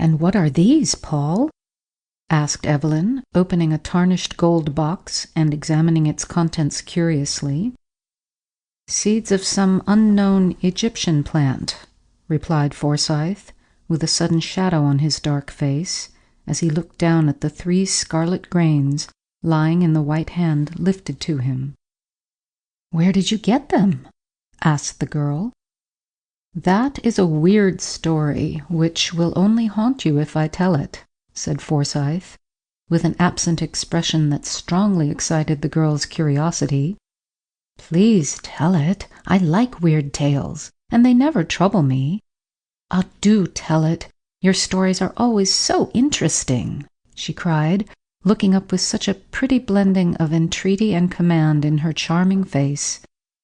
"And what are these, Paul?" asked Evelyn, opening a tarnished gold box and examining its contents curiously. "Seeds of some unknown Egyptian plant," replied Forsyth, with a sudden shadow on his dark face, as he looked down at the 3 scarlet grains lying in the white hand lifted to him. "Where did you get them?" asked the girl. "That is a weird story, which will only haunt you if I tell it," said Forsyth, with an absent expression that strongly excited the girl's curiosity. "Please tell it. I like weird tales, and they never trouble me." "Oh, do tell it. Your stories are always so interesting," she cried, looking up with such a pretty blending of entreaty and command in her charming face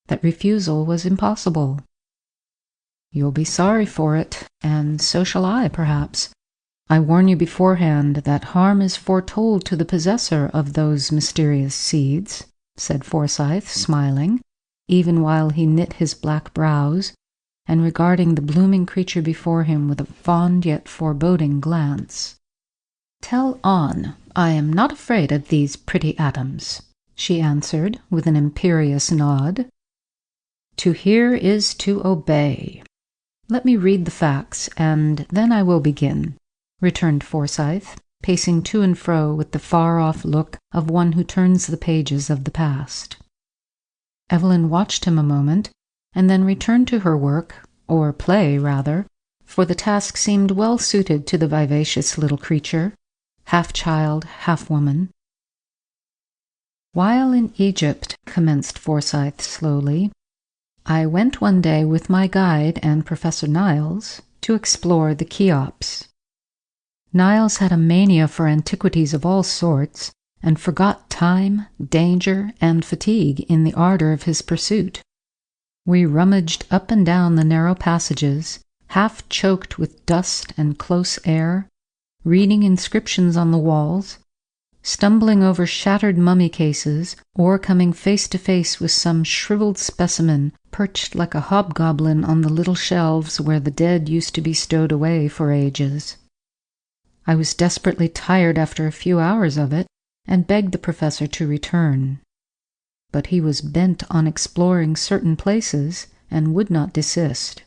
that refusal was impossible. "You'll be sorry for it, and so shall I, perhaps. I warn you beforehand that harm is foretold to the possessor of those mysterious seeds," said Forsyth, smiling, even while he knit his black brows, and regarding the blooming creature before him with a fond yet foreboding glance. "Tell on. I am not afraid of these pretty atoms," she answered, with an imperious nod. "To hear is to obey. Let me read the facts, and then I will begin," returned Forsyth, pacing to and fro with the far-off look of one who turns the pages of the past. Evelyn watched him a moment, and then returned to her work, or play, rather, for the task seemed well suited to the vivacious little creature, half child, half woman. "While in Egypt," commenced Forsyth slowly, "I went one day with my guide and Professor Niles to explore the Cheops. Niles had a mania for antiquities of all sorts, and forgot time, danger, and fatigue in the ardor of his pursuit. We rummaged up and down the narrow passages, half choked with dust and close air, reading inscriptions on the walls, stumbling over shattered mummy cases, or coming face to face with some shriveled specimen perched like a hobgoblin on the little shelves where the dead used to be stowed away for ages. I was desperately tired after a few hours of it, and begged the professor to return. But he was bent on exploring certain places, and would not desist.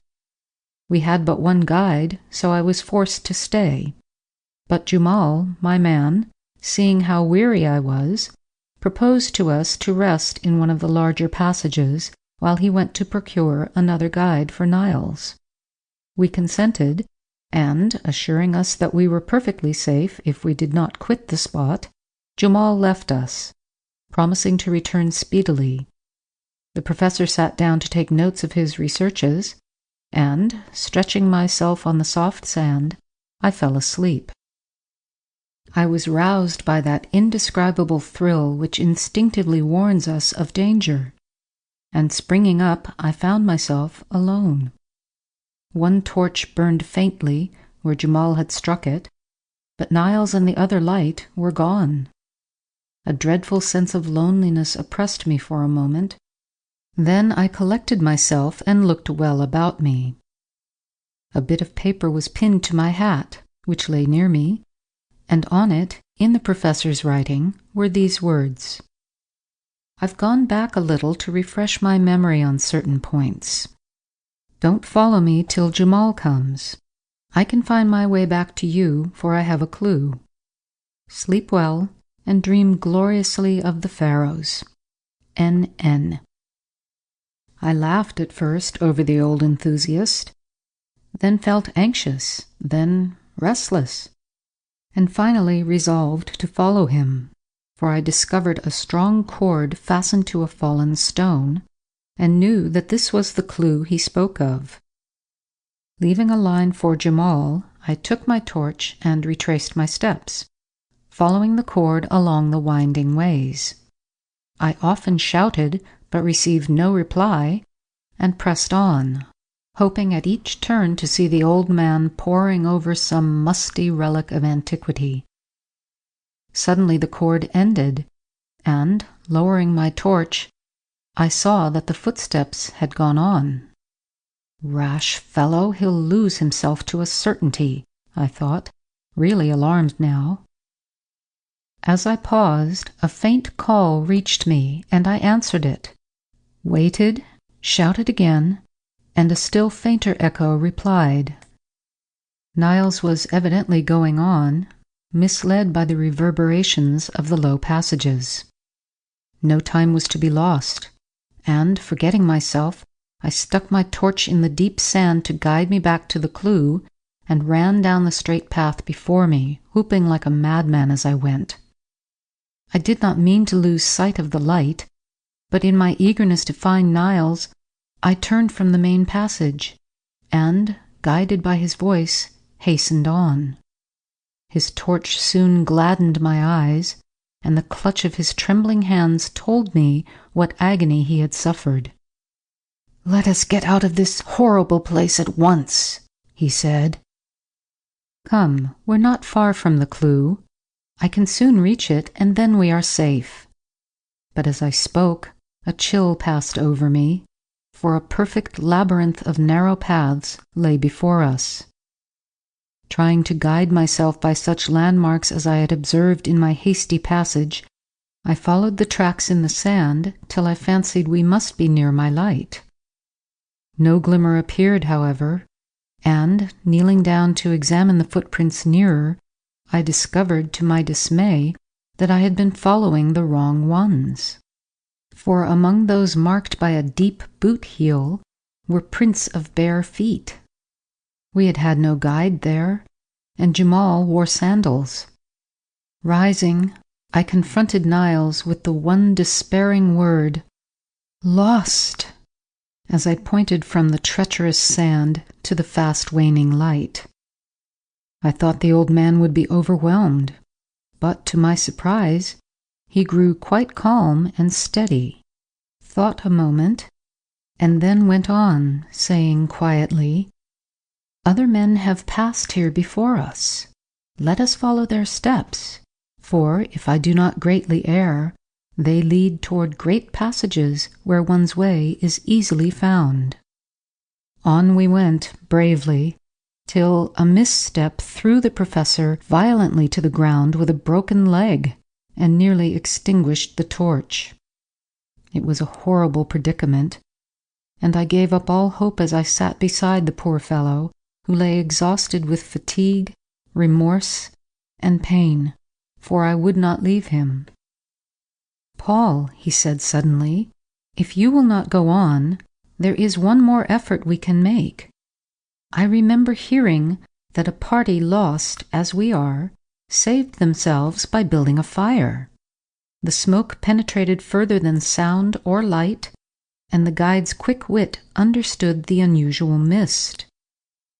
We had but one guide, so I was forced to stay. But Jumal, my man, seeing how weary I was, proposed to us to rest in one of the larger passages while he went to procure another guide for Niles. We consented, and, assuring us that we were perfectly safe if we did not quit the spot, Jumal left us, promising to return speedily. The professor sat down to take notes of his researches, and, stretching myself on the soft sand, I fell asleep. I was roused by that indescribable thrill which instinctively warns us of danger, and springing up, I found myself alone. One torch burned faintly where Jumal had struck it, but Niles and the other light were gone. A dreadful sense of loneliness oppressed me for a moment. Then I collected myself and looked well about me. A bit of paper was pinned to my hat, which lay near me, and on it, in the professor's writing, were these words: "I've gone back a little to refresh my memory on certain points. Don't follow me till Jumal comes. I can find my way back to you, for I have a clue. Sleep well, and dream gloriously of the pharaohs. N.N." I laughed at first over the old enthusiast, then felt anxious, then restless, and finally resolved to follow him, for I discovered a strong cord fastened to a fallen stone, and knew that this was the clue he spoke of. Leaving a line for Jumal, I took my torch and retraced my steps, following the cord along the winding ways. I often shouted, but received no reply, and pressed on, hoping at each turn to see the old man poring over some musty relic of antiquity. Suddenly the cord ended, and, lowering my torch, I saw that the footsteps had gone on. "Rash fellow, he'll lose himself to a certainty," I thought, really alarmed now. As I paused, a faint call reached me, and I answered it, waited, shouted again, and a still fainter echo replied. Niles was evidently going on, misled by the reverberations of the low passages. No time was to be lost, and, forgetting myself, I stuck my torch in the deep sand to guide me back to the clue, and ran down the straight path before me, whooping like a madman as I went. I did not mean to lose sight of the light, but in my eagerness to find Niles, I turned from the main passage, and, guided by his voice, hastened on. His torch soon gladdened my eyes, and the clutch of his trembling hands told me what agony he had suffered. "Let us get out of this horrible place at once," he said. "Come, we're not far from the clue. I can soon reach it, and then we are safe." But as I spoke, a chill passed over me, for a perfect labyrinth of narrow paths lay before us. Trying to guide myself by such landmarks as I had observed in my hasty passage, I followed the tracks in the sand till I fancied we must be near my light. No glimmer appeared, however, and, kneeling down to examine the footprints nearer, I discovered, to my dismay, that I had been following the wrong ones. For among those marked by a deep boot heel were prints of bare feet. We had had no guide there, and Jamal wore sandals. Rising, I confronted Niles with the one despairing word, "Lost," as I pointed from the treacherous sand to the fast-waning light. I thought the old man would be overwhelmed, but to my surprise, he grew quite calm and steady, thought a moment, and then went on, saying quietly, "Other men have passed here before us. Let us follow their steps, for, if I do not greatly err, they lead toward great passages where one's way is easily found." On we went, bravely, till a misstep threw the professor violently to the ground with a broken leg, and nearly extinguished the torch. It was a horrible predicament, and I gave up all hope as I sat beside the poor fellow, who lay exhausted with fatigue, remorse, and pain, for I would not leave him. "Paul," he said suddenly, "if you will not go on, there is one more effort we can make. I remember hearing that a party lost, as we are, saved themselves by building a fire. The smoke penetrated further than sound or light, and the guide's quick wit understood the unusual mist.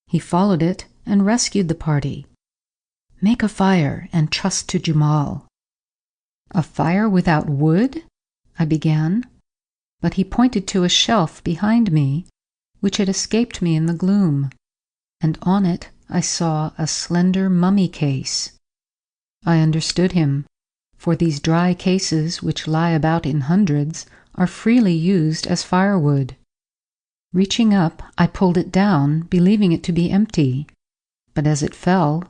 He followed it and rescued the party. Make a fire and trust to Jamal." "A fire without wood?" I began, but he pointed to a shelf behind me, which had escaped me in the gloom, and on it I saw a slender mummy case. I understood him, for these dry cases, which lie about in hundreds, are freely used as firewood. Reaching up, I pulled it down, believing it to be empty, but as it fell,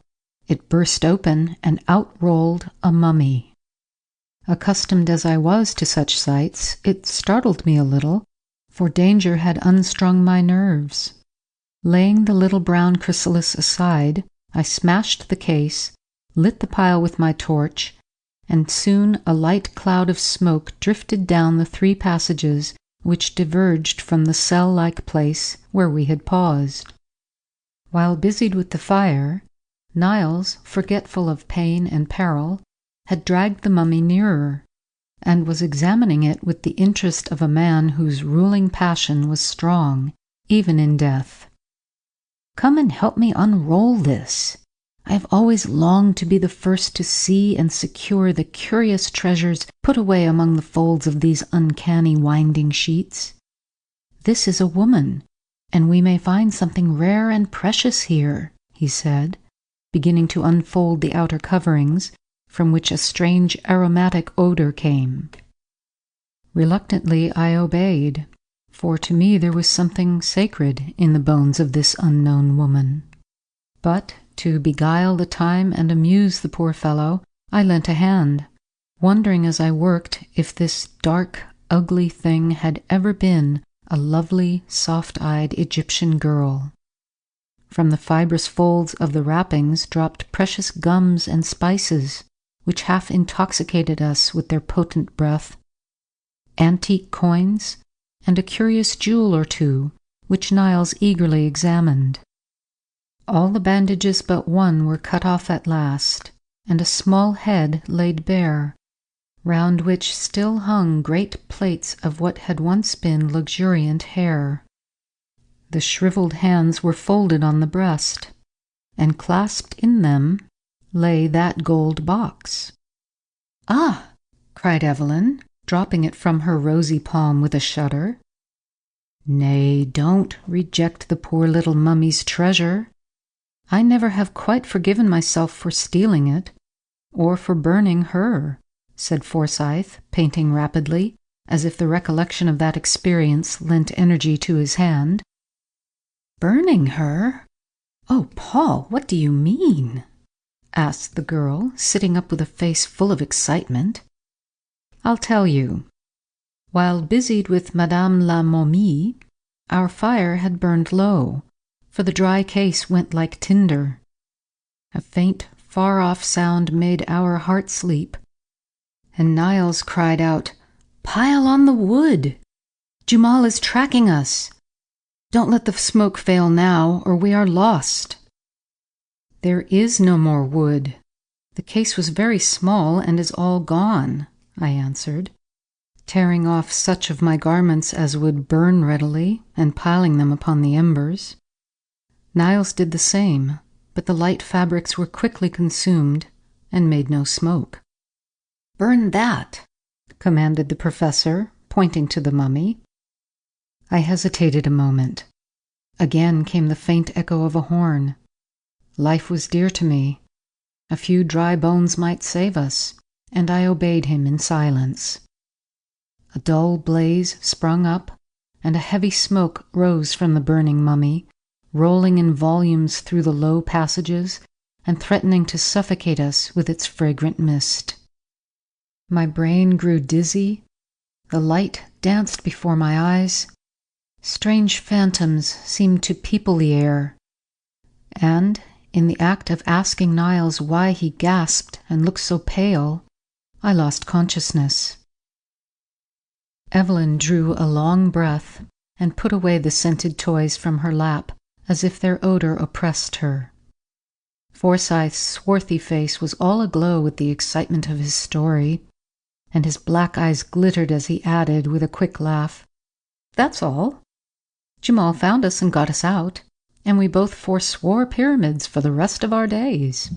it burst open, and out rolled a mummy. Accustomed as I was to such sights, it startled me a little, for danger had unstrung my nerves. Laying the little brown chrysalis aside, I smashed the case, lit the pile with my torch, and soon a light cloud of smoke drifted down the 3 passages which diverged from the cell-like place where we had paused. While busied with the fire, Niles, forgetful of pain and peril, had dragged the mummy nearer, and was examining it with the interest of a man whose ruling passion was strong, even in death. "Come and help me unroll this. I have always longed to be the first to see and secure the curious treasures put away among the folds of these uncanny winding sheets. This is a woman, and we may find something rare and precious here," he said, beginning to unfold the outer coverings, from which a strange aromatic odor came. Reluctantly I obeyed, for to me there was something sacred in the bones of this unknown woman. But, To beguile the time and amuse the poor fellow, I lent a hand, wondering as I worked if this dark, ugly thing had ever been a lovely, soft-eyed Egyptian girl. From the fibrous folds of the wrappings dropped precious gums and spices, which half intoxicated us with their potent breath, antique coins, and a curious jewel or two, which Niles eagerly examined. All the bandages but one were cut off at last, and a small head laid bare, round which still hung great plaits of what had once been luxuriant hair. The shriveled hands were folded on the breast, and clasped in them lay that gold box. "Ah!" cried Evelyn, dropping it from her rosy palm with a shudder. "Nay, don't reject the poor little mummy's treasure. I never have quite forgiven myself for stealing it, or for burning her," said Forsyth, painting rapidly, as if the recollection of that experience lent energy to his hand. "Burning her? Oh, Paul, what do you mean?" asked the girl, sitting up with a face full of excitement. "I'll tell you. While busied with Madame la Momie, our fire had burned low, for the dry case went like tinder. A faint, far-off sound made our hearts leap, and Niles cried out, 'Pile on the wood! Jamal is tracking us! Don't let the smoke fail now, or we are lost!' There is no more wood. The case was very small and is all gone," I answered, tearing off such of my garments as would burn readily and piling them upon the embers. Niles did the same, but the light fabrics were quickly consumed and made no smoke. "Burn that," commanded the professor, pointing to the mummy. I hesitated a moment. Again came the faint echo of a horn. Life was dear to me. A few dry bones might save us, and I obeyed him in silence. A dull blaze sprung up, and a heavy smoke rose from the burning mummy, rolling in volumes through the low passages and threatening to suffocate us with its fragrant mist. My brain grew dizzy, the light danced before my eyes, strange phantoms seemed to people the air, and, in the act of asking Niles why he gasped and looked so pale, I lost consciousness. Evelyn drew a long breath and put away the scented toys from her lap, as if their odor oppressed her. Forsyth's swarthy face was all aglow with the excitement of his story, and his black eyes glittered as he added, with a quick laugh, "That's all. Jamal found us and got us out, and we both forswore pyramids for the rest of our days."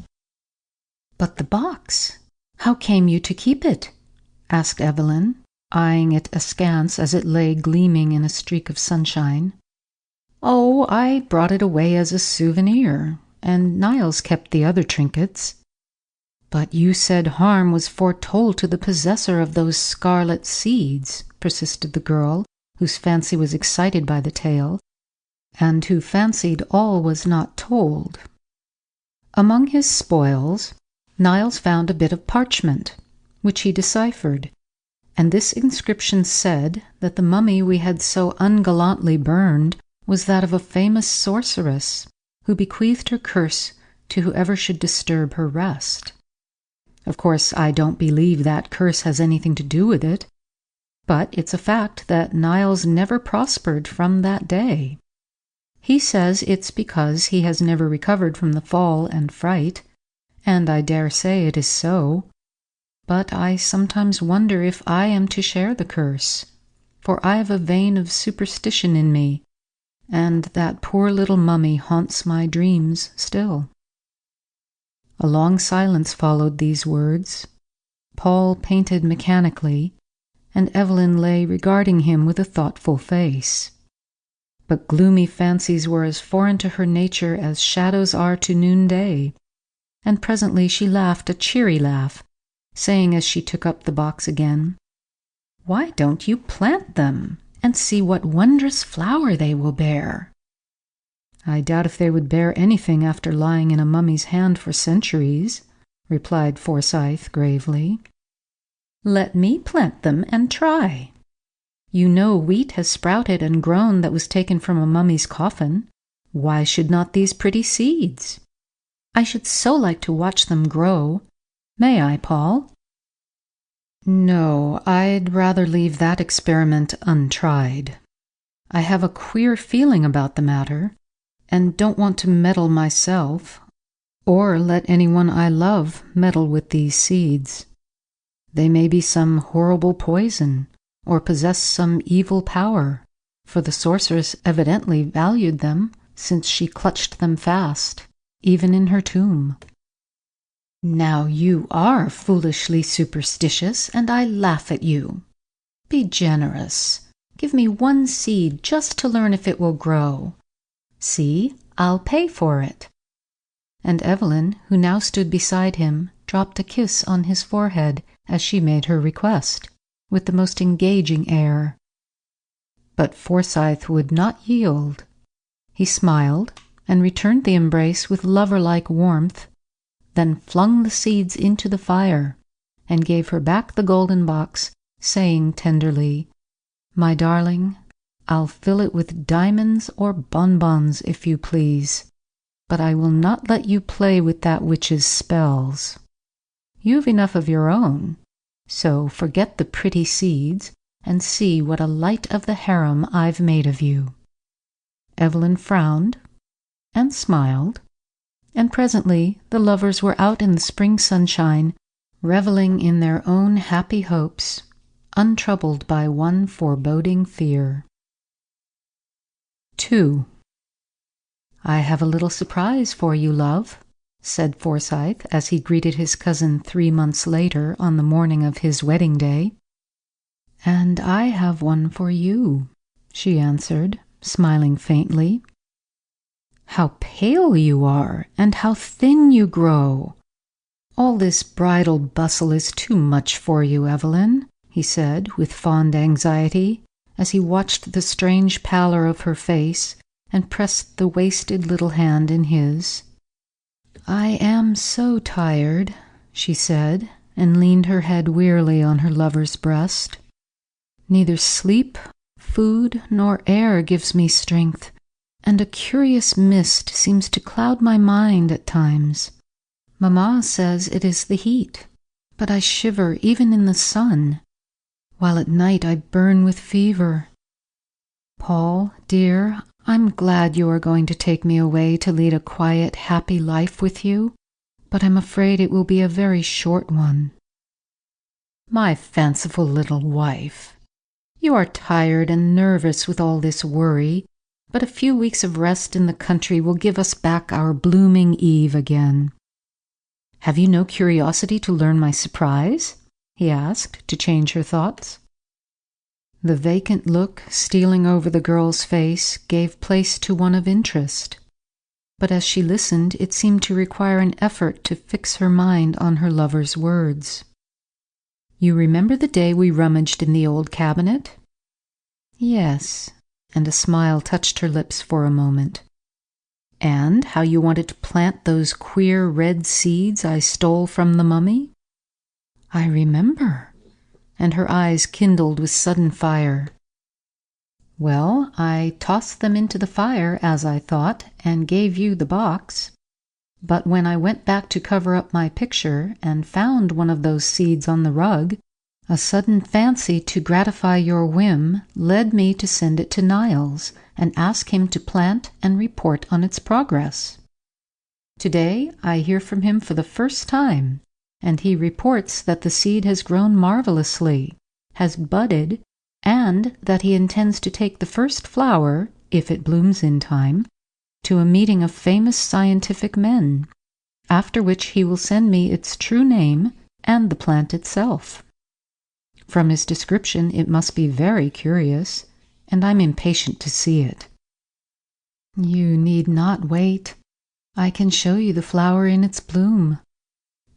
"But the box? How came you to keep it?" asked Evelyn, eyeing it askance as it lay gleaming in a streak of sunshine. "Oh, I brought it away as a souvenir, and Niles kept the other trinkets." "But you said harm was foretold to the possessor of those scarlet seeds," persisted the girl, whose fancy was excited by the tale, and who fancied all was not told. Among his spoils, Niles found a bit of parchment, which he deciphered, and this inscription said that the mummy we had so ungallantly burned was that of a famous sorceress, who bequeathed her curse to whoever should disturb her rest. Of course, I don't believe that curse has anything to do with it, but it's a fact that Niles never prospered from that day. He says it's because he has never recovered from the fall and fright, and I dare say it is so. But I sometimes wonder if I am to share the curse, for I have a vein of superstition in me, and that poor little mummy haunts my dreams still." A long silence followed these words. Paul painted mechanically, and Evelyn lay regarding him with a thoughtful face. But gloomy fancies were as foreign to her nature as shadows are to noonday, and presently she laughed a cheery laugh, saying as she took up the box again, "Why don't you plant them, and see what wondrous flower they will bear?" I doubt if they would bear anything after lying in a mummy's hand for centuries, replied Forsyth gravely. Let me plant them and try. You know wheat has sprouted and grown that was taken from a mummy's coffin. Why should not these pretty seeds? I should so like to watch them grow. May I, Paul? No, I'd rather leave that experiment untried. I have a queer feeling about the matter, and don't want to meddle myself, or let anyone I love meddle with these seeds. They may be some horrible poison, or possess some evil power, for the sorceress evidently valued them, since she clutched them fast, even in her tomb. Now you are foolishly superstitious, and I laugh at you. Be generous. Give me one seed just to learn if it will grow. See, I'll pay for it. And Evelyn, who now stood beside him, dropped a kiss on his forehead as she made her request, with the most engaging air. But Forsyth would not yield. He smiled and returned the embrace with lover-like warmth, then flung the seeds into the fire and gave her back the golden box, saying tenderly, My darling, I'll fill it with diamonds or bonbons if you please, but I will not let you play with that witch's spells. You've enough of your own, so forget the pretty seeds and see what a light of the harem I've made of you. Evelyn frowned and smiled, and presently the lovers were out in the spring sunshine, reveling in their own happy hopes, untroubled by one foreboding fear. 2. I have a little surprise for you, love, said Forsyth as he greeted his cousin 3 months later on the morning of his wedding day. And I have one for you, she answered, smiling faintly. How pale you are, and how thin you grow! All this bridal bustle is too much for you, Evelyn, he said with fond anxiety, as he watched the strange pallor of her face and pressed the wasted little hand in his. I am so tired, she said, and leaned her head wearily on her lover's breast. Neither sleep, food, nor air gives me strength, and a curious mist seems to cloud my mind at times. Mamma says it is the heat, but I shiver even in the sun, while at night I burn with fever. Paul, dear, I'm glad you are going to take me away to lead a quiet, happy life with you, but I'm afraid it will be a very short one. My fanciful little wife, you are tired and nervous with all this worry, but a few weeks of rest in the country will give us back our blooming Eve again. Have you no curiosity to learn my surprise? He asked, to change her thoughts. The vacant look stealing over the girl's face gave place to one of interest, but as she listened it seemed to require an effort to fix her mind on her lover's words. You remember the day we rummaged in the old cabinet? Yes, and a smile touched her lips for a moment. And how you wanted to plant those queer red seeds I stole from the mummy? I remember, and her eyes kindled with sudden fire. Well, I tossed them into the fire, as I thought, and gave you the box. But when I went back to cover up my picture and found one of those seeds on the rug, a sudden fancy to gratify your whim led me to send it to Niles and ask him to plant and report on its progress. Today I hear from him for the first time, and he reports that the seed has grown marvelously, has budded, and that he intends to take the first flower, if it blooms in time, to a meeting of famous scientific men, after which he will send me its true name and the plant itself. From his description it must be very curious, and I'm impatient to see it. You need not wait. I can show you the flower in its bloom.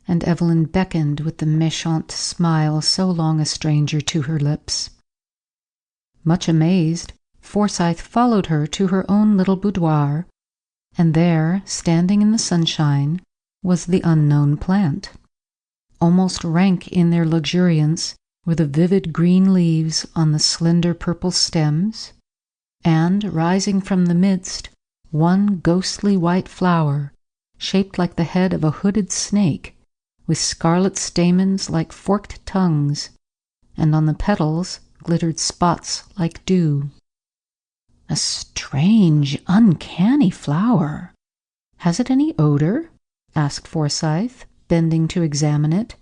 And Evelyn beckoned with the méchant smile so long a stranger to her lips. Much amazed, Forsyth followed her to her own little boudoir, and there, standing in the sunshine, was the unknown plant. Almost rank in their luxuriance were the vivid green leaves on the slender purple stems, and, rising from the midst, one ghostly white flower, shaped like the head of a hooded snake, with scarlet stamens like forked tongues, and on the petals glittered spots like dew. A strange, uncanny flower. Has it any odor? Asked Forsyth, bending to examine it,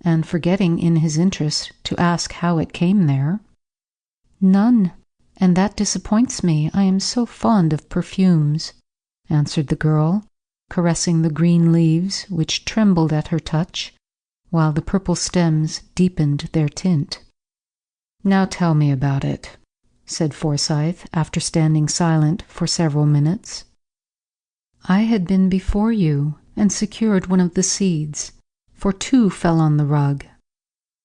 and forgetting in his interest to ask how it came there. None, and that disappoints me. I am so fond of perfumes, answered the girl, caressing the green leaves, which trembled at her touch, while the purple stems deepened their tint. Now tell me about it, said Forsyth, after standing silent for several minutes. I had been before you, and secured one of the seeds, for 2 fell on the rug.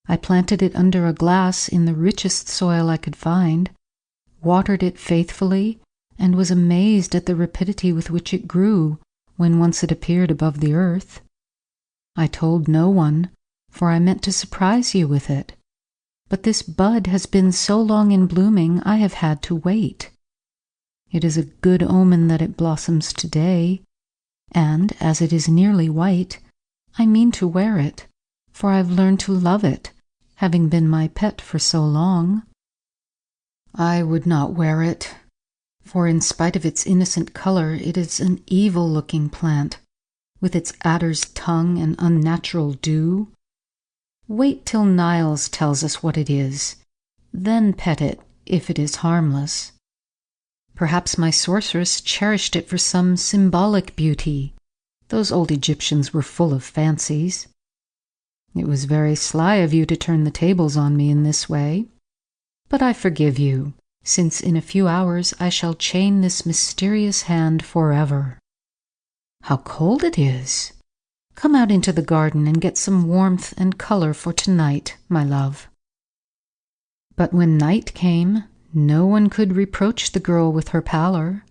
I planted it under a glass in the richest soil I could find, watered it faithfully, and was amazed at the rapidity with which it grew when once it appeared above the earth. I told no one, for I meant to surprise you with it. But this bud has been so long in blooming, I have had to wait. It is a good omen that it blossoms today, and, as it is nearly white, I mean to wear it, for I've learned to love it, having been my pet for so long. I would not wear it, for in spite of its innocent color, it is an evil-looking plant, with its adder's tongue and unnatural dew. Wait till Niles tells us what it is, then pet it, if it is harmless. Perhaps my sorceress cherished it for some symbolic beauty. Those old Egyptians were full of fancies. It was very sly of you to turn the tables on me in this way. But I forgive you, since in a few hours I shall chain this mysterious hand forever. How cold it is! Come out into the garden and get some warmth and color for tonight, my love. But when night came, no one could reproach the girl with her pallor,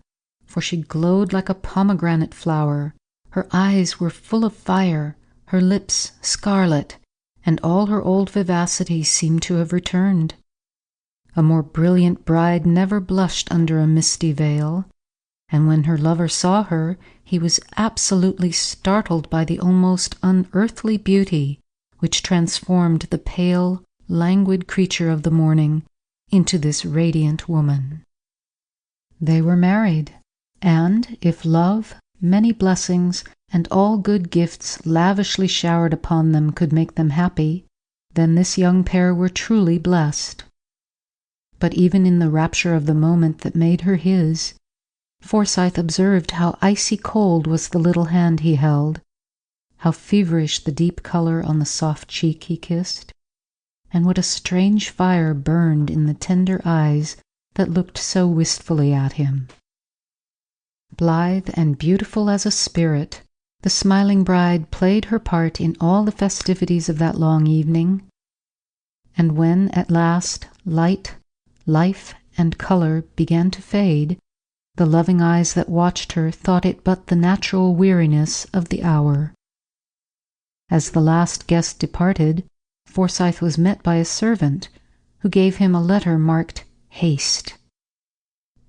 for she glowed like a pomegranate flower. Her eyes were full of fire, her lips scarlet, and all her old vivacity seemed to have returned. A more brilliant bride never blushed under a misty veil, and when her lover saw her, he was absolutely startled by the almost unearthly beauty which transformed the pale, languid creature of the morning into this radiant woman. They were married, and if love, many blessings, and all good gifts lavishly showered upon them could make them happy, then this young pair were truly blessed. But even in the rapture of the moment that made her his, Forsyth observed how icy cold was the little hand he held, how feverish the deep color on the soft cheek he kissed, and what a strange fire burned in the tender eyes that looked so wistfully at him. Blithe and beautiful as a spirit, the smiling bride played her part in all the festivities of that long evening, and when at last light, life, and color began to fade, the loving eyes that watched her thought it but the natural weariness of the hour. As the last guest departed, Forsyth was met by a servant, who gave him a letter marked "Haste."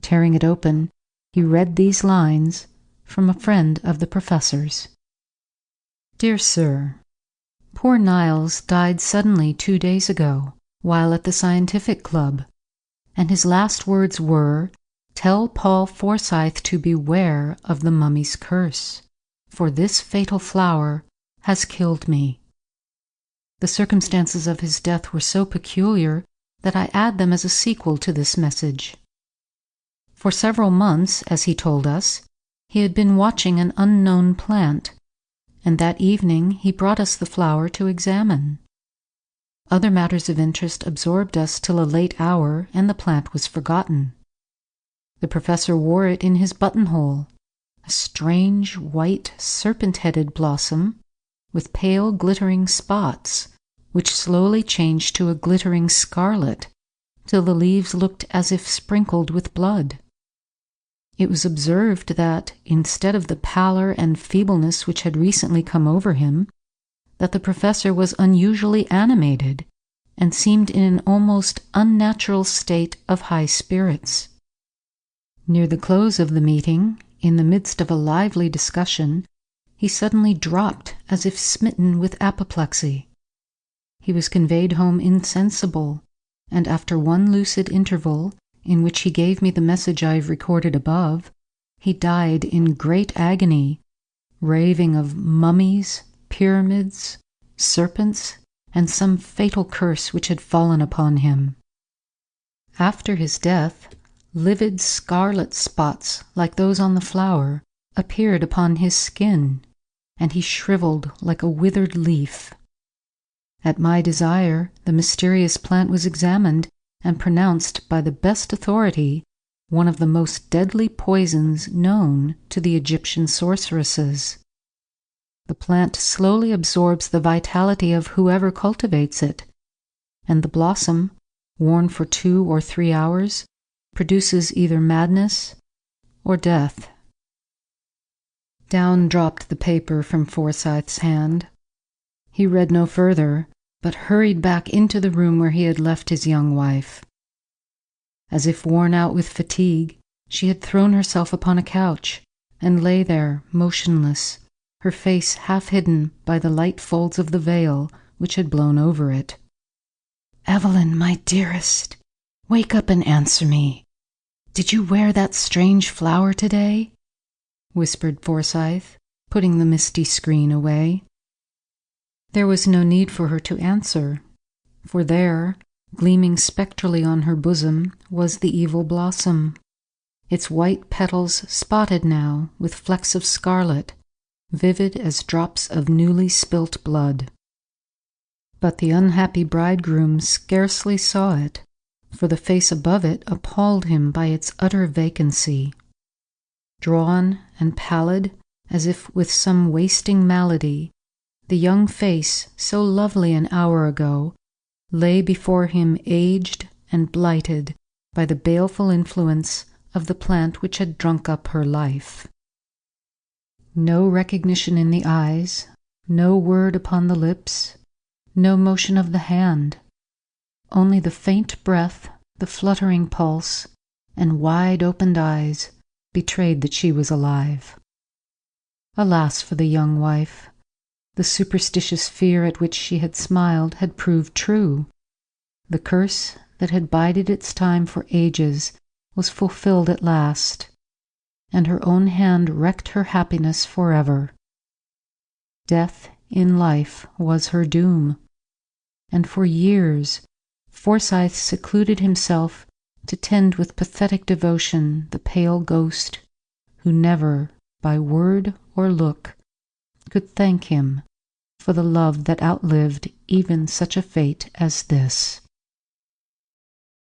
Tearing it open, he read these lines from a friend of the professor's. Dear Sir, poor Niles died suddenly 2 days ago, while at the scientific club, and his last words were, "Tell Paul Forsyth to beware of the mummy's curse, for this fatal flower has killed me." The circumstances of his death were so peculiar that I add them as a sequel to this message. For several months, as he told us, he had been watching an unknown plant, and that evening he brought us the flower to examine. Other matters of interest absorbed us till a late hour, and the plant was forgotten. The professor wore it in his buttonhole, a strange, white, serpent-headed blossom with pale, glittering spots, which slowly changed to a glittering scarlet, till the leaves looked as if sprinkled with blood. It was observed that, instead of the pallor and feebleness which had recently come over him, that the professor was unusually animated, and seemed in an almost unnatural state of high spirits. Near the close of the meeting, in the midst of a lively discussion, he suddenly dropped as if smitten with apoplexy. He was conveyed home insensible, and after one lucid interval, in which he gave me the message I have recorded above, he died in great agony, raving of mummies, pyramids, serpents, and some fatal curse which had fallen upon him. After his death, livid scarlet spots like those on the flower appeared upon his skin, and he shriveled like a withered leaf. At my desire, the mysterious plant was examined and pronounced by the best authority one of the most deadly poisons known to the Egyptian sorceresses. The plant slowly absorbs the vitality of whoever cultivates it, and the blossom, worn for 2 or 3 hours, produces either madness or death. Down dropped the paper from Forsyth's hand. He read no further, but hurried back into the room where he had left his young wife. As if worn out with fatigue, she had thrown herself upon a couch, and lay there motionless, her face half hidden by the light folds of the veil which had blown over it. "Evelyn, my dearest, wake up and answer me. Did you wear that strange flower today?" whispered Forsyth, putting the misty screen away. There was no need for her to answer, for there, gleaming spectrally on her bosom, was the evil blossom, its white petals spotted now with flecks of scarlet, vivid as drops of newly spilt blood. But the unhappy bridegroom scarcely saw it, for the face above it appalled him by its utter vacancy. Drawn and pallid, as if with some wasting malady, the young face, so lovely an hour ago, lay before him aged and blighted by the baleful influence of the plant which had drunk up her life. No recognition in the eyes, no word upon the lips, no motion of the hand, only the faint breath, the fluttering pulse, and wide-opened eyes betrayed that she was alive. Alas for the young wife! The superstitious fear at which she had smiled had proved true. The curse that had bided its time for ages was fulfilled at last, and her own hand wrecked her happiness forever. Death in life was her doom, and for years Forsyth secluded himself to tend with pathetic devotion the pale ghost who never, by word or look, could thank him for the love that outlived even such a fate as this.